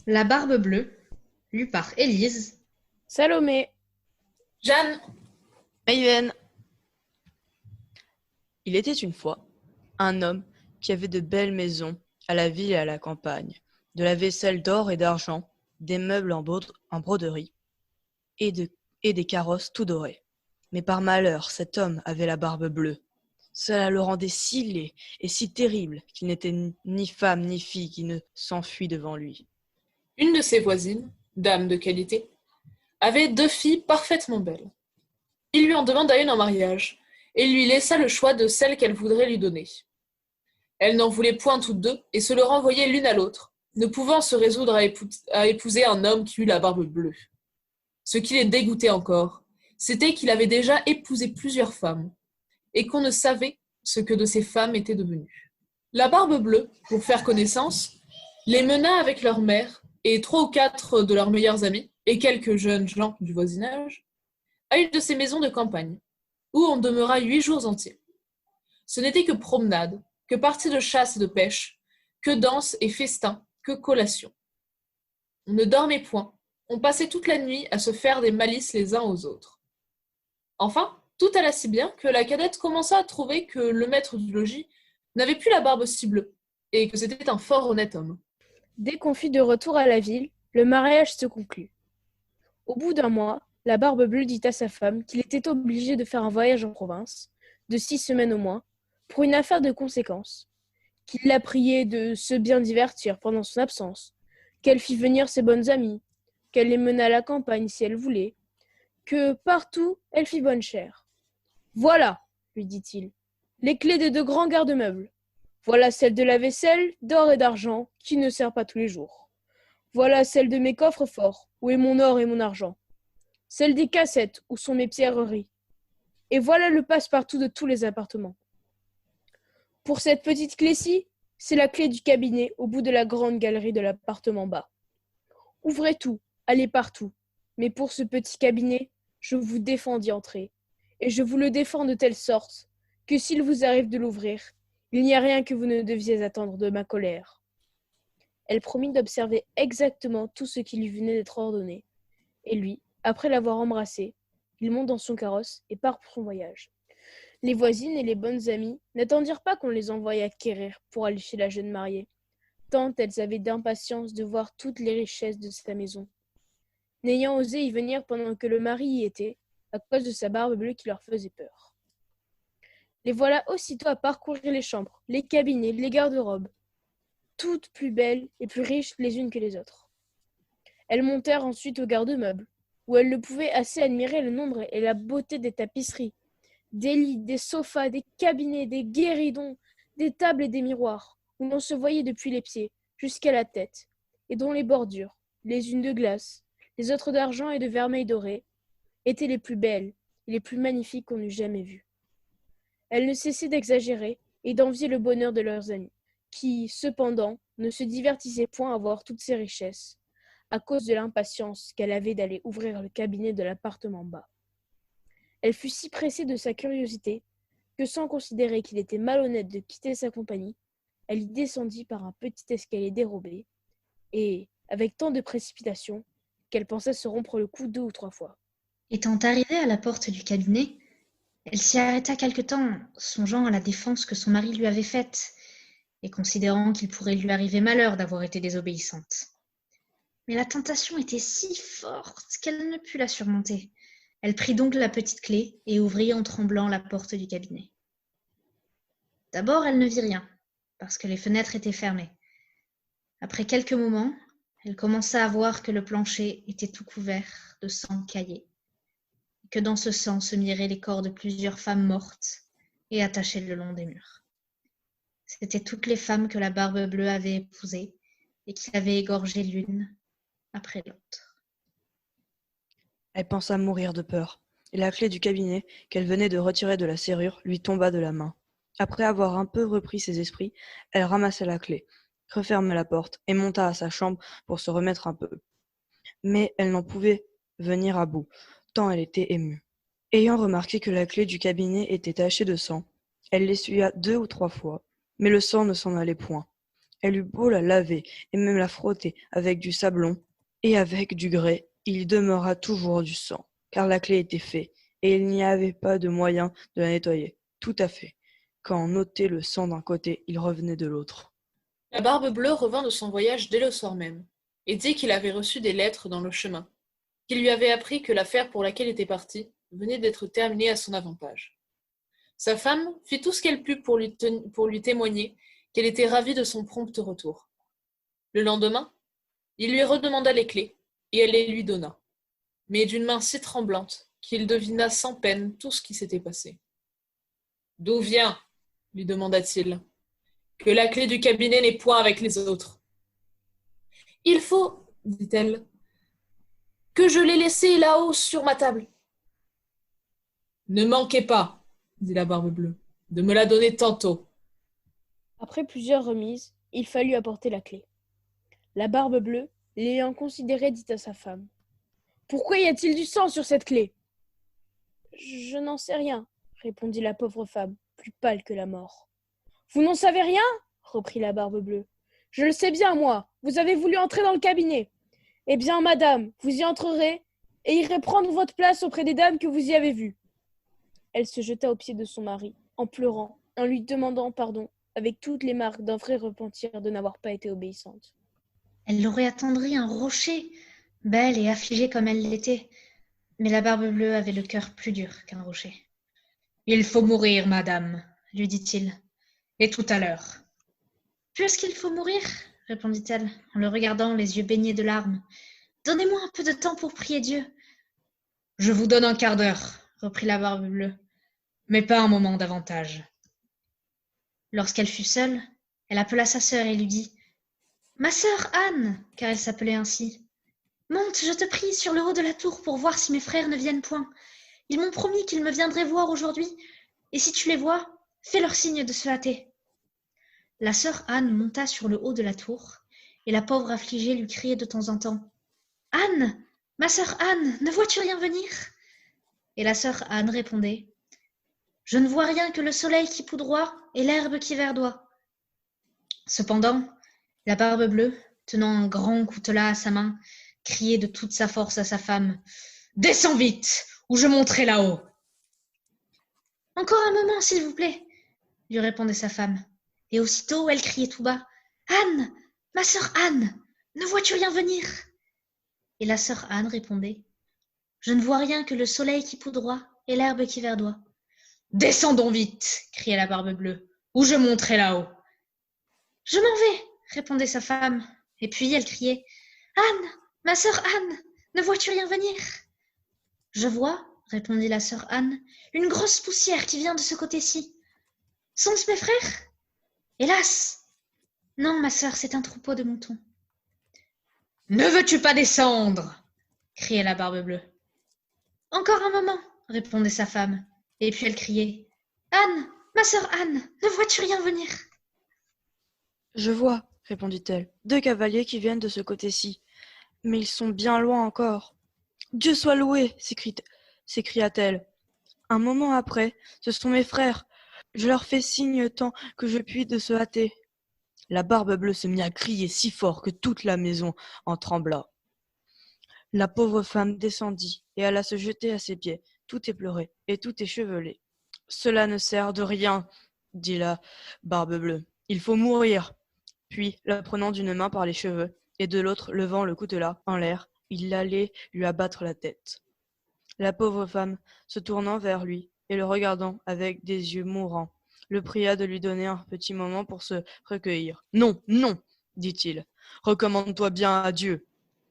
La Barbe Bleue, lue par Élise. Salomé, Jeanne, Maïven. Il était une fois un homme qui avait de belles maisons à la ville et à la campagne, de la vaisselle d'or et d'argent, des meubles en broderie et, et des carrosses tout dorés. Mais par malheur, cet homme avait la barbe bleue. Cela le rendait si laid et si terrible qu'il n'était ni femme ni fille qui ne s'enfuit devant lui. une de ses voisines, dame de qualité, avait 2 filles parfaitement belles. Il lui en demanda une en mariage, et lui laissa le choix de celle qu'elle voudrait lui donner. Elle n'en voulait point toutes deux, et se le renvoyait l'une à l'autre, ne pouvant se résoudre à épouser un homme qui eut la barbe bleue. Ce qui les dégoûtait encore, c'était qu'il avait déjà épousé plusieurs femmes, et qu'on ne savait ce que de ces femmes étaient devenues. La barbe bleue, pour faire connaissance, les mena avec leur mère et 3 ou 4 de leurs meilleurs amis, et quelques jeunes gens du voisinage, à une de ces maisons de campagne, où on demeura 8 jours entiers. Ce n'était que promenade, que parties de chasse et de pêche, que danses et festins, que collations. On ne dormait point, on passait toute la nuit à se faire des malices les uns aux autres. Enfin, tout alla si bien que la cadette commença à trouver que le maître du logis n'avait plus la barbe si bleue, et que c'était un fort honnête homme. dès qu'on fut de retour à la ville, le mariage se conclut. Au bout d'un mois, la Barbe Bleue dit à sa femme qu'il était obligé de faire un voyage en province, de 6 semaines au moins, pour une affaire de conséquence, qu'il la priait de se bien divertir pendant son absence, qu'elle fit venir ses bonnes amies, qu'elle les menât à la campagne si elle voulait, que partout elle fit bonne chère. Voilà, lui dit-il, les clés des 2 grands garde-meubles. Voilà celle de la vaisselle, d'or et d'argent, qui ne sert pas tous les jours. Voilà celle de mes coffres forts, où est mon or et mon argent. Celle des cassettes, où sont mes pierreries. Et voilà le passe-partout de tous les appartements. Pour cette petite clé-ci, c'est la clé du cabinet au bout de la grande galerie de l'appartement bas. Ouvrez tout, allez partout. Mais pour ce petit cabinet, je vous défends d'y entrer. Et je vous le défends de telle sorte que s'il vous arrive de l'ouvrir, il n'y a rien que vous ne deviez attendre de ma colère. Elle promit d'observer exactement tout ce qui lui venait d'être ordonné. Et lui, après l'avoir embrassée, il monte dans son carrosse et part pour son voyage. Les voisines et les bonnes amies n'attendirent pas qu'on les envoyât quérir pour aller chez la jeune mariée, tant elles avaient d'impatience de voir toutes les richesses de sa maison. N'ayant osé y venir pendant que le mari y était, à cause de sa barbe bleue qui leur faisait peur. Les voilà aussitôt à parcourir les chambres, les cabinets, les garde-robes, toutes plus belles et plus riches les unes que les autres. Elles montèrent ensuite au garde-meubles, où elles ne pouvaient assez admirer le nombre et la beauté des tapisseries, des lits, des sofas, des cabinets, des guéridons, des tables et des miroirs, où l'on se voyait depuis les pieds jusqu'à la tête, et dont les bordures, les unes de glace, les autres d'argent et de vermeil doré, étaient les plus belles et les plus magnifiques qu'on eût jamais vues. Elles ne cessaient d'exagérer et d'envier le bonheur de leurs amis, qui, cependant, ne se divertissaient point à voir toutes ces richesses, à cause de l'impatience qu'elle avait d'aller ouvrir le cabinet de l'appartement bas. Elle fut si pressée de sa curiosité que, sans considérer qu'il était malhonnête de quitter sa compagnie, elle y descendit par un petit escalier dérobé, et, avec tant de précipitation, qu'elle pensa se rompre le cou 2 ou 3 fois. Étant arrivée à la porte du cabinet, elle s'y arrêta quelque temps, songeant à la défense que son mari lui avait faite, et considérant qu'il pourrait lui arriver malheur d'avoir été désobéissante. Mais la tentation était si forte qu'elle ne put la surmonter. Elle prit donc la petite clé et ouvrit en tremblant la porte du cabinet. D'abord, elle ne vit rien, parce que les fenêtres étaient fermées. Après quelques moments, elle commença à voir que le plancher était tout couvert de sang caillé, et que dans ce sang se miraient les corps de plusieurs femmes mortes et attachées le long des murs. C'étaient toutes les femmes que la Barbe Bleue avait épousées et qui l'avaient égorgée l'une après l'autre. Elle pensa mourir de peur, et la clé du cabinet qu'elle venait de retirer de la serrure lui tomba de la main. Après avoir un peu repris ses esprits, elle ramassa la clé, referma la porte et monta à sa chambre pour se remettre un peu. Mais elle n'en pouvait venir à bout, tant elle était émue. Ayant remarqué que la clé du cabinet était tachée de sang, elle l'essuya 2 ou 3 fois, mais le sang ne s'en allait point. Elle eut beau la laver et même la frotter avec du sablon et avec du grès, il y demeura toujours du sang, car la clé était faite, et il n'y avait pas de moyen de la nettoyer. Tout à fait. Quand on ôtait le sang d'un côté, il revenait de l'autre. La Barbe-Bleue revint de son voyage dès le soir même, et dit qu'il avait reçu des lettres dans le chemin, qui lui avaient appris que l'affaire pour laquelle il était parti venait d'être terminée à son avantage. Sa femme fit tout ce qu'elle put pour lui témoigner qu'elle était ravie de son prompt retour. Le lendemain, il lui redemanda les clés, et elle les lui donna, mais d'une main si tremblante qu'il devina sans peine tout ce qui s'était passé. « D'où vient, lui demanda-t-il, que la clé du cabinet n'est point avec les autres ? » « Il faut, dit-elle, que je l'ai laissée là-haut sur ma table. » « Ne manquez pas, dit la Barbe-Bleue, de me la donner tantôt. » Après plusieurs remises, il fallut apporter la clé. La Barbe-Bleue, l'ayant considérée, dit à sa femme : « Pourquoi y a-t-il du sang sur cette clé ? » « Je n'en sais rien, » répondit la pauvre femme, plus pâle que la mort. « Vous n'en savez rien ? » reprit la Barbe-Bleue. « Je le sais bien, moi. Vous avez voulu entrer dans le cabinet. Eh bien, madame, vous y entrerez et irez prendre votre place auprès des dames que vous y avez vues. » Elle se jeta aux pieds de son mari, en pleurant, en lui demandant pardon, avec toutes les marques d'un vrai repentir de n'avoir pas été obéissante. Elle l'aurait attendri un rocher, belle et affligée comme elle l'était. Mais la Barbe-Bleue avait le cœur plus dur qu'un rocher. « Il faut mourir, madame, lui dit-il, et tout à l'heure. »« Puisqu'il faut mourir, répondit-elle, en le regardant les yeux baignés de larmes, donnez-moi un peu de temps pour prier Dieu. »« Je vous donne un quart d'heure, reprit la Barbe-Bleue, mais pas un moment davantage. » Lorsqu'elle fut seule, elle appela sa sœur et lui dit : « Ma sœur Anne, car elle s'appelait ainsi, monte, je te prie, sur le haut de la tour pour voir si mes frères ne viennent point. Ils m'ont promis qu'ils me viendraient voir aujourd'hui, et si tu les vois, fais-leur signe de se hâter. » La sœur Anne monta sur le haut de la tour, et la pauvre affligée lui criait de temps en temps : « Anne, ma sœur Anne, ne vois-tu rien venir ? » Et la sœur Anne répondait : « Je ne vois rien que le soleil qui poudroie et l'herbe qui verdoie. » Cependant, la Barbe-Bleue, tenant un grand coutelas à sa main, criait de toute sa force à sa femme : « Descends vite, ou je monterai là-haut. » « Encore un moment, s'il vous plaît, » lui répondait sa femme. Et aussitôt, elle criait tout bas : « Anne, ma sœur Anne, ne vois-tu rien venir ? » Et la sœur Anne répondait : « Je ne vois rien que le soleil qui poudroie et l'herbe qui verdoie. »« Descendons vite, » criait la Barbe-Bleue, « ou je monterai là-haut. »« Je m'en vais, » répondait sa femme. Et puis elle criait : « Anne, ma sœur Anne, ne vois-tu rien venir ? » « Je vois, » répondit la sœur Anne, « une grosse poussière qui vient de ce côté-ci. Sont-ce mes frères ? Hélas ! Non, ma sœur, c'est un troupeau de moutons. »« Ne veux-tu pas descendre ? » criait la Barbe-Bleue. « Encore un moment, » répondait sa femme. Et puis elle criait : « Anne, ma sœur Anne, ne vois-tu rien venir ? » « Je vois, » répondit-elle, « 2 cavaliers qui viennent de ce côté-ci, mais ils sont bien loin encore. »« Dieu soit loué !» s'écria-t-elle. Un moment après, ce sont mes frères. Je leur fais signe tant que je puis de se hâter. La Barbe-Bleue se mit à crier si fort que toute la maison en trembla. La pauvre femme descendit et alla se jeter à ses pieds, tout éplorée et tout échevelée. « Cela ne sert de rien, » dit la Barbe-Bleue. « Il faut mourir. » Puis, la prenant d'une main par les cheveux et de l'autre levant le coutelas en l'air, il allait lui abattre la tête. La pauvre femme, se tournant vers lui et le regardant avec des yeux mourants, le pria de lui donner un petit moment pour se recueillir. « Non, non, dit-il, recommande-toi bien à Dieu. »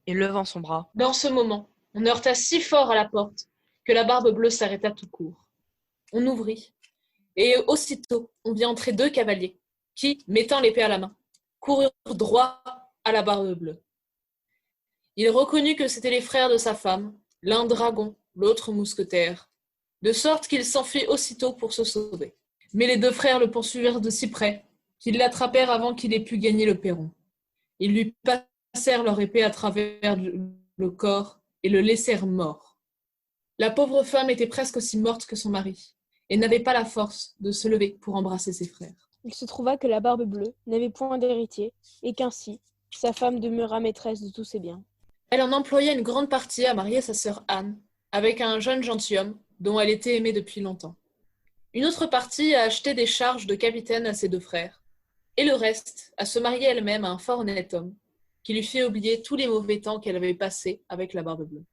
Et levant son bras. Dans ce moment, on heurta si fort à la porte que la Barbe-Bleue s'arrêta tout court. On ouvrit, et aussitôt on vit entrer 2 cavaliers qui, mettant l'épée à la main, coururent droit à la Barbe-Bleue. Il reconnut que c'étaient les frères de sa femme, l'un dragon, l'autre mousquetaire, de sorte qu'il s'enfuit aussitôt pour se sauver. Mais les 2 frères le poursuivirent de si près qu'ils l'attrapèrent avant qu'il ait pu gagner le perron. Ils lui passèrent leur épée à travers le corps et le laissèrent mort. La pauvre femme était presque aussi morte que son mari et n'avait pas la force de se lever pour embrasser ses frères. il se trouva que la Barbe Bleue n'avait point d'héritier et qu'ainsi, sa femme demeura maîtresse de tous ses biens. Elle en employa une grande partie à marier sa sœur Anne, avec un jeune gentilhomme dont elle était aimée depuis longtemps. Une autre partie à acheter des charges de capitaine à ses 2 frères, et le reste à se marier elle-même à un fort honnête homme, qui lui fit oublier tous les mauvais temps qu'elle avait passés avec la Barbe Bleue.